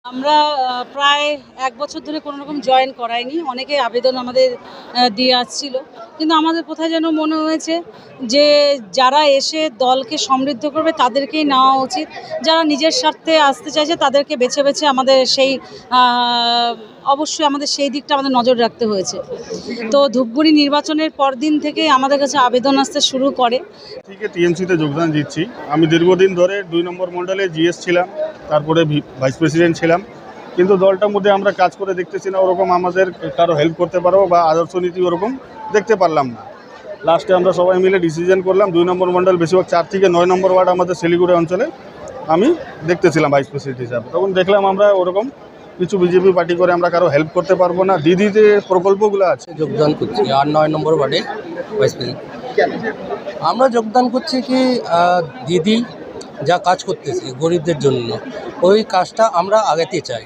আমরা প্রায় ১ বছর ধরে কোনো রকম জয়েন করাইনি। অনেকে আবেদন আমাদের দিয়ে আসছিল। কিন্তু আমাদের কোথায় যেন মনে হয়েছে যে যারা এসে দলকে সমৃদ্ধ করবে তাদেরকেই নেওয়া উচিত। যারা নিজের স্বার্থে আসতে চাইছে তাদেরকে বেছে, বেছে আমাদের সেই অবশ্যই আমাদের সেই দিকটা আমাদের নজর রাখতে হয়েছে। তো ধূপগুড়ি নির্বাচনের পরদিন থেকেই আমাদের কাছে আবেদন আসতে শুরু করে। থেকে টিএমসিতে যোগদান দিচ্ছি। আমি দীর্ঘদিন ধরে ২ নম্বর মণ্ডলে জিএস ছিলাম, তারপরে ভাইস প্রেসিডেন্ট ছিলাম। কিন্তু দলটার মধ্যে আমরা কাজ করে দেখতেছি না ওরকম আমাদের কারো হেল্প করতে পারবো বা আদর্শ নীতি ওরকম দেখতে পারলাম না। লাস্টে আমরা সবাই মিলে ডিসিশন করলাম ২ নম্বর মণ্ডল বেশিরভাগ ৪ থেকে ৯ নম্বর ওয়ার্ড আমাদের শিলিগুড়ি অঞ্চলে আমি দেখতেছিলাম ভাইস প্রেসিডেন্ট হিসাবে। তখন দেখলাম আমরা ওরকম কিছু বিজেপি পার্টি করে আমরা কারো হেল্প করতে পারবো না। দিদি যে প্রকল্পগুলো আছে যোগদান করছি ৮-৯ নম্বর ওয়ার্ডে ভাইস প্রেসিডেন্ট। আমরা যোগদান করছি কি দিদি যা কাজ করতেছে গরিবদের জন্য, ওই কাজটা আমরা আগাতে চাই।